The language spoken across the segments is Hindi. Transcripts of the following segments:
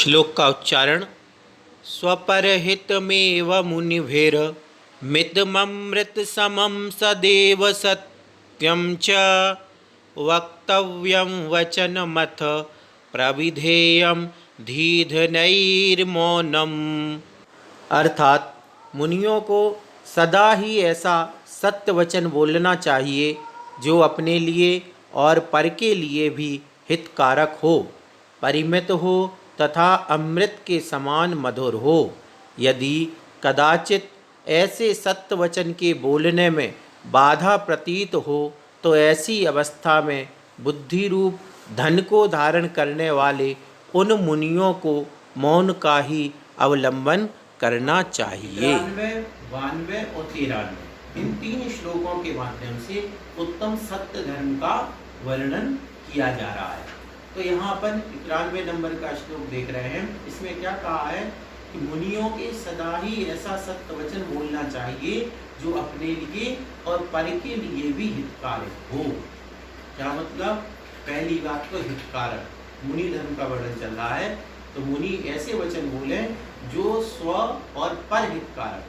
श्लोक का उच्चारण। स्वपरहितमेव मुनिभिर्मितममृत समं सदैव सत्यं च वक्तव्यं वचनमथ प्रविधेयं धीधनैर्मौनम्। अर्थात मुनियों को सदा ही ऐसा सत्य वचन बोलना चाहिए जो अपने लिए और पर के लिए भी हितकारक हो, परिमित हो तथा अमृत के समान मधुर हो। यदि कदाचित ऐसे सत्य वचन के बोलने में बाधा प्रतीत हो तो ऐसी अवस्था में बुद्धि रूप धन को धारण करने वाले उन मुनियों को मौन का ही अवलंबन करना चाहिए। 93, 92 और 93 इन तीन श्लोकों के माध्यम से उत्तम सत्य धर्म का वर्णन किया जा रहा है। तो यहाँ अपन 93 नंबर का श्लोक देख रहे हैं। इसमें क्या कहा है कि मुनियों के सदा ही ऐसा सत्य वचन बोलना चाहिए जो अपने लिए और पर के लिए भी हितकारक हो। क्या मतलब? पहली बात तो हितकारक, मुनि धर्म का वर्णन चल रहा है, तो मुनि ऐसे वचन बोले जो स्व और पर हितकारक।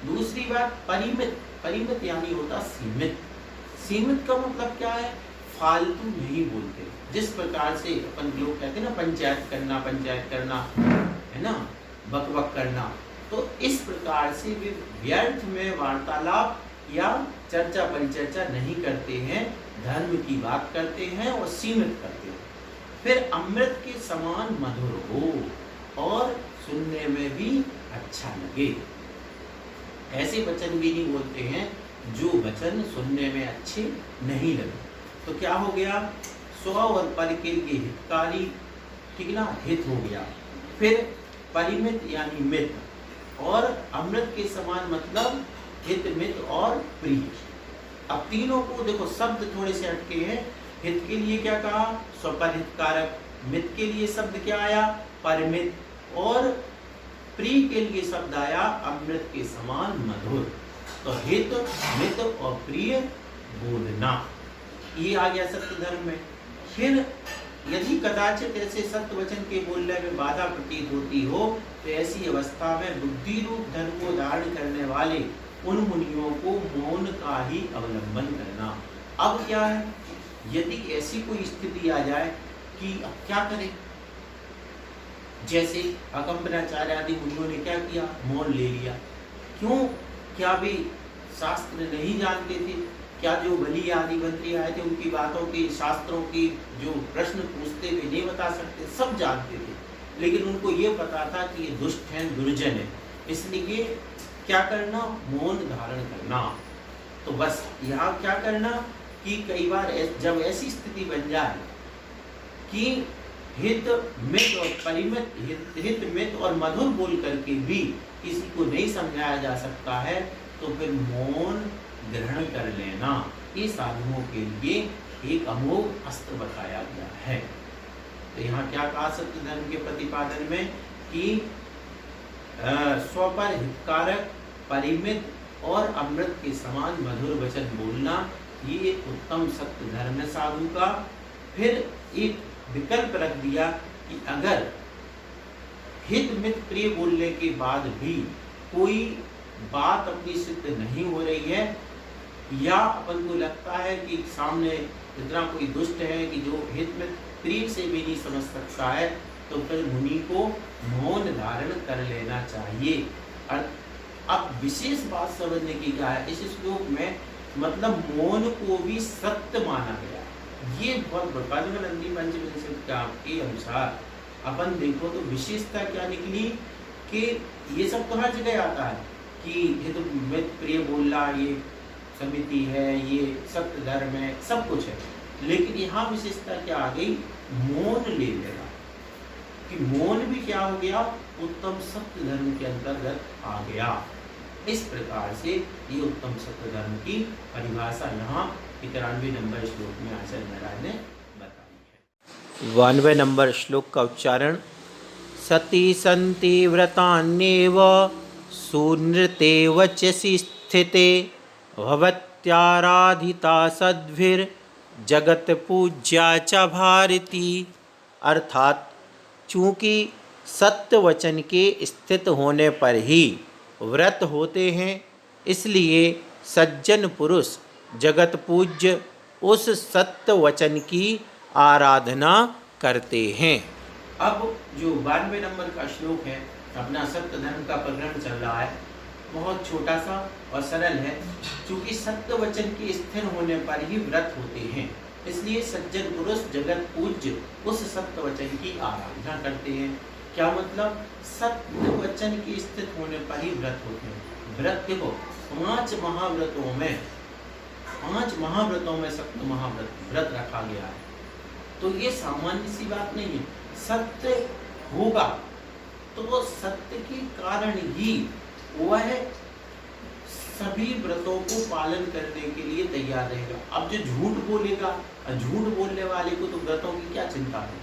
दूसरी बात परिमित, परिमित यानी होता सीमित। सीमित का मतलब क्या है? फालतू नहीं बोलते। जिस प्रकार से अपन लोग कहते हैं ना, पंचायत करना है ना, बकबक करना, तो इस प्रकार से वे व्यर्थ में वार्तालाप या चर्चा परिचर्चा नहीं करते हैं, धर्म की बात करते हैं और सीमित करते हैं। फिर अमृत के समान मधुर हो और सुनने में भी अच्छा लगे। ऐसे वचन भी नहीं बोलते हैं जो वचन सुनने में अच्छे नहीं लगे। तो क्या हो गया? स्व और पर के लिए हितकारी, ठीक ना, हित हो गया। फिर परिमित यानी मित, और अमृत के समान मतलब हित, मित और प्रिय। अब तीनों को देखो, शब्द थोड़े से हटके हैं। हित के लिए क्या कहा? स्वपर हितकारक। मित के लिए शब्द क्या आया? परिमित। और प्रिय के लिए शब्द आया अमृत के समान मधुर। तो हित, मित और प्रिय बोलना, ये आ गया सत्य धर्म में। फिर यदि कदाचित ऐसे सत्य वचन के बोलने में बाधा प्रतीत होती हो तो ऐसी अवस्था में बुद्धि रूप धन को धारण करने वाले उन मुनियों को मौन का ही अवलंबन करना। अब क्या है, यदि ऐसी कोई स्थिति आ जाए कि अब क्या करें? जैसे अकंपनाचार्य आदि मुनियों ने क्या किया? मौन ले लिया। क्यों? क्या वे शास्त्र नहीं जानते थे? क्या जो बलि आदि मंत्री आए थे उनकी बातों की, शास्त्रों की जो प्रश्न पूछते वे नहीं बता सकते? सब जानते थे, लेकिन उनको ये पता था कि ये दुष्ट हैं, दुर्जन है, इसलिए क्या करना? मौन धारण करना। तो बस यहाँ क्या करना कि कई बार जब ऐसी स्थिति बन जाए कि हित, मित और परिमित, हित, मित और मधुर बोल करके भी किसी को नहीं समझाया जा सकता है, तो फिर मौन ग्रहण कर लेना। ये साधुओं के लिए एक अमोघ अस्त्र बताया गया है। तो यहाँ क्या कहा सत्य धर्म के प्रतिपादन में कि स्वपर हितकारक, परिमित और अमृत के समान मधुर वचन बोलना, ये उत्तम सत्य धर्म है साधु का। फिर एक विकल्प रख दिया कि अगर हित, मित, प्रिय बोलने के बाद भी कोई बात अपनी सिद्ध नहीं हो रही है, या अपन को लगता है कि सामने इतना कोई दुष्ट है कि जो हित में प्रिय से भी नहीं समझ सकता है, तो फिर मुनि को मौन धारण कर लेना चाहिए। अब विशेष बात समझने की क्या है इस श्लोक में, मतलब मौन को भी सत्य माना गया। ये बहुत पद्मनंदी पंचविंशति के अनुसार अपन देखो तो विशेषता क्या निकली कि ये सब तो हर जगह आता है कि हित, मित, प्रिय बोलना ये समिति है, ये सत्य धर्म है, सब कुछ है, लेकिन यहाँ विशेषता क्या आ गई? मौन ले लेना, कि मौन भी क्या हो गया? उत्तम सत्य धर्म के अंतर्गत आ गया। इस प्रकार से ये उत्तम सत्य धर्म की परिभाषा यहाँ 93 नंबर श्लोक में आचार्य महाराज ने बताई है। 92 नंबर श्लोक का उच्चारण। सती सन्ति व्रतान्येव सुनृते वचसि स्थिते भवत्याराधिता सद्भिर्जगत पूज्या च भारती। अर्थात चूँकि सत्य वचन के स्थित होने पर ही व्रत होते हैं। इसलिए सज्जन पुरुष जगत पूज्य उस सत्य वचन की आराधना करते हैं। अब जो 92 नंबर का श्लोक है, अपना सत्य धर्म का प्रकरण चल रहा है, बहुत छोटा सा और सरल है। क्योंकि सत्य वचन के स्थिर होने पर ही व्रत होते हैं, इसलिए सज्जन पुरुष जगत पूज्य उस सत्य वचन की आराधना करते हैं। क्या मतलब? सत्य वचन के स्थित होने पर ही व्रत होते हैं। व्रत देखो, 5 महाव्रतों में सत्य महाव्रत व्रत रखा गया है। तो ये सामान्य सी बात नहीं है। सत्य होगा तो वो सत्य के कारण ही वह सभी व्रतों को पालन करने के लिए तैयार रहेगा। अब जो झूठ बोलेगा, झूठ बोलने वाले को तो व्रतों की क्या चिंता है।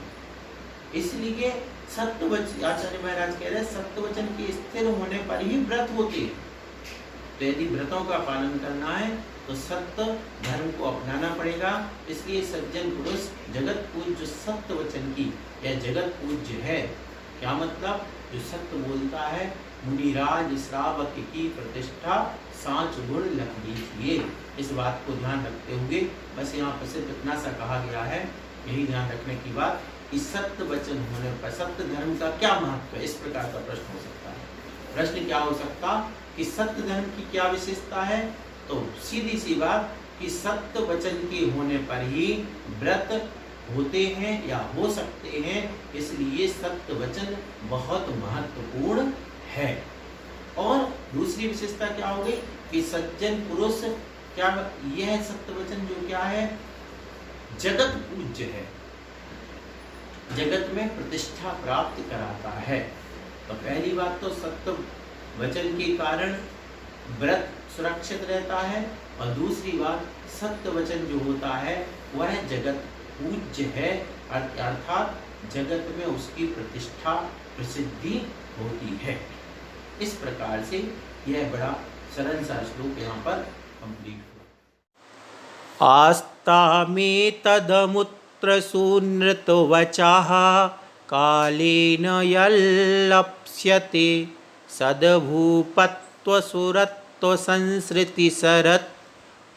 इसलिए सत्य वचन, आचार्य महाराज कह रहे हैं, सत्य वचन के स्थिर होने पर ही व्रत होते हैं। तो यदि व्रतों का पालन करना है तो सत्य धर्म को अपनाना पड़ेगा। इसलिए सज्जन पुरुष जगत पूज्य सत्य वचन की, यह जगत पूज्य है। क्या मतलब? जो सत्य बोलता है, मुनिराज श्रावक की प्रतिष्ठा 5 गुण लख लीजिए। इस बात को ध्यान रखते हुए बस यहाँ पर सिर्फ इतना सा कहा गया है, यही ध्यान रखने की बात कि सत्य वचन होने पर सत्य धर्म का क्या महत्व है। इस प्रकार का प्रश्न हो सकता है। प्रश्न क्या हो सकता कि सत्य धर्म की क्या विशेषता है? तो सीधी सी बात कि सत्य वचन के होने पर ही व्रत होते हैं या हो सकते हैं। इसलिए सत्य वचन बहुत महत्वपूर्ण है। और दूसरी विशेषता क्या हो गई कि सज्जन पुरुष क्या, यह सत्य वचन जो क्या है, जगत पूज्य है, जगत में प्रतिष्ठा प्राप्त कराता है। तो पहली बात तो सत्य वचन के कारण व्रत सुरक्षित रहता है, और दूसरी बात सत्य वचन जो होता है वह जगत पूज्य है, अर्थात जगत में उसकी प्रतिष्ठा प्रसिद्धि होती है। इस प्रकार से यह बड़ा सरल सा श्लोक यहाँ पर कंप्लीट हुआ। आस्ता में तदमुत्र सुनृत वचाः कालेन यल्लप्स्यते सद्भूपत्व सुरत्व संसृति सरत्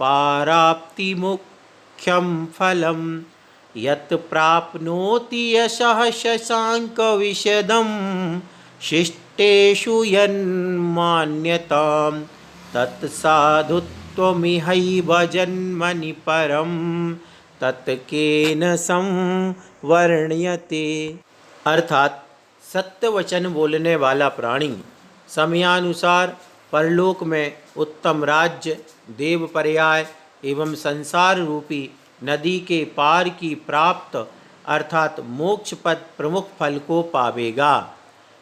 पाराप्ति मुख्यं फलम् यत् प्राप्नोति यशः शशांक विशदं शिष्टेषु यन्मान्यतां तत्साधुत्वमिहैव जन्मनि परं तत्केन संवर्ण्यते। अर्थात सत्य वचन बोलने वाला प्राणी समयानुसार परलोक में उत्तम राज्य, देव पर्याय एवं संसार रूपी नदी के पार की प्राप्त अर्थात मोक्ष पद प्रमुख फल को पावेगा।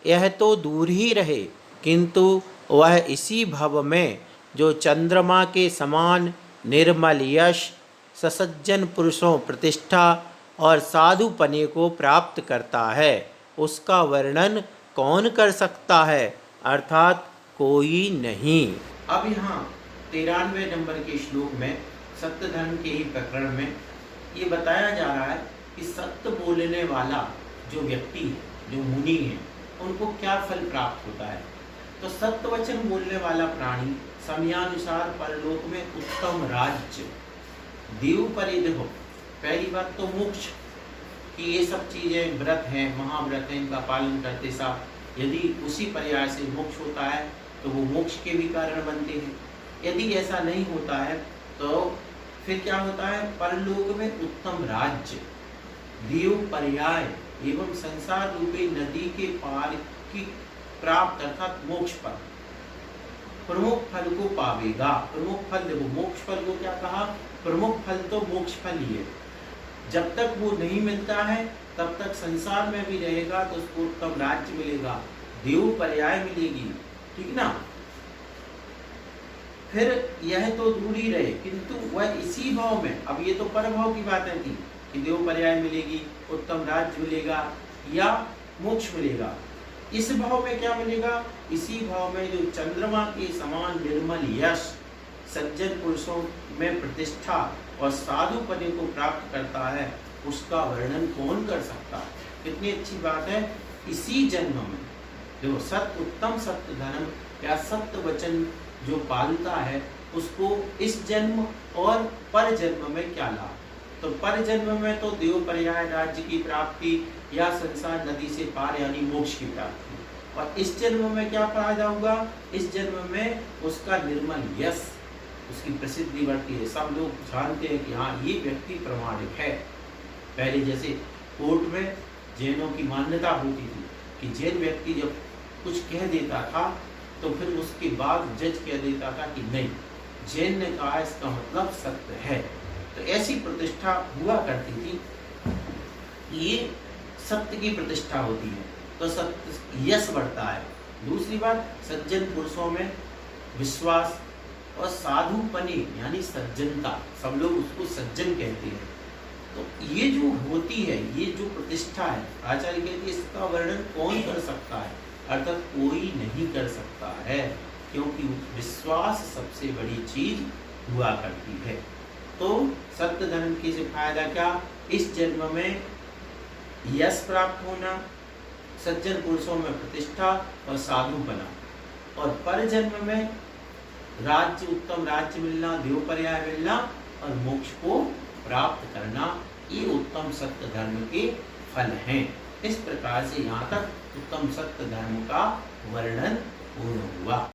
यह तो दूर ही रहे, किंतु वह इसी भव में जो चंद्रमा के समान निर्मल यश, ससज्जन पुरुषों प्रतिष्ठा और साधुपने को प्राप्त करता है, उसका वर्णन कौन कर सकता है, अर्थात कोई नहीं। अब यहाँ 93 नंबर के श्लोक में सत्य धर्म के ही प्रकरण में ये बताया जा रहा है कि सत्य बोलने वाला जो व्यक्ति है, जो मुनि है, उनको क्या फल प्राप्त होता है। तो सत्य वचन बोलने वाला प्राणी समयानुसार परलोक में उत्तम राज्य, देव परिधि हो। पहली बात तो मोक्ष कि ये सब चीजें व्रत हैं, महाव्रत हैं, इनका पालन करते साथ यदि उसी पर्याय से मोक्ष होता है तो वो मोक्ष के भी कारण बनते हैं। यदि ऐसा नहीं होता है तो फिर क्या होता है, परलोक में उत्तम राज्य, देव पर्याय एवं संसार रूपी नदी के पार की प्राप्त अर्थात मोक्ष पर प्रमुख फल को पावेगा। प्रमुख फल देखो, मोक्ष फल को क्या कहा, प्रमुख फल तो मोक्ष फल ही है। जब तक वो नहीं मिलता है तब तक संसार में भी रहेगा तो उसको उत्तम राज्य मिलेगा, देव पर्याय मिलेगी, ठीक ना। फिर यह तो दूर ही रहे, किंतु वह इसी भाव में, अब ये तो परभाव की बातें थी कि देव पर्याय मिलेगी, उत्तम राज्य मिलेगा या मोक्ष मिलेगा। इस भाव में क्या मिलेगा, इसी भाव में जो चंद्रमा के समान निर्मल यश, सज्जन पुरुषों में प्रतिष्ठा और साधुपने को प्राप्त करता है, उसका वर्णन कौन कर सकता। कितनी अच्छी बात है इसी जन्म में जो सत्य उत्तम सत्य धर्म या सत्य वचन जो पालता है उसको इस जन्म और पर जन्म में क्या लाभ। तो पर जन्म में तो देव पर्याय राज्य की प्राप्ति या संसार नदी से पार यानी मोक्ष की प्राप्ति, और इस जन्म में क्या फायदा होगा, इस जन्म में उसका निर्मल यश, उसकी प्रसिद्धि बढ़ती है। सब लोग जानते हैं कि हाँ ये व्यक्ति प्रामाणिक है। पहले जैसे कोर्ट में जैनों की मान्यता होती थी कि जैन व्यक्ति जब कुछ कह देता था तो फिर उसके बाद जज कह देता था कि नहीं, जैन ने कहा इसका मतलब सत्य है। तो ऐसी प्रतिष्ठा हुआ करती थी, ये सत्य की प्रतिष्ठा होती है तो सत्य यश बढ़ता है। दूसरी बात, सज्जन पुरुषों में विश्वास और साधुपनी यानी सज्जनता, सब लोग उसको सज्जन कहते हैं। तो ये जो होती है, ये जो प्रतिष्ठा है, आचार्य कहते हैं इसका वर्णन कौन कर सकता है, अर्थात कोई नहीं कर सकता है, क्योंकि विश्वास सबसे बड़ी चीज हुआ करती है। तो सत्य धर्म की से फायदा क्या, इस जन्म में यश प्राप्त होना, सज्जन पुरुषों में प्रतिष्ठा और साधुपना, और पर जन्म में राज्य, उत्तम राज्य मिलना, देव पर्याय मिलना और मोक्ष को प्राप्त करना, ये उत्तम सत्य धर्म के फल हैं। इस प्रकार से यहाँ तक उत्तम सत्य धर्म का वर्णन पूर्ण हुआ।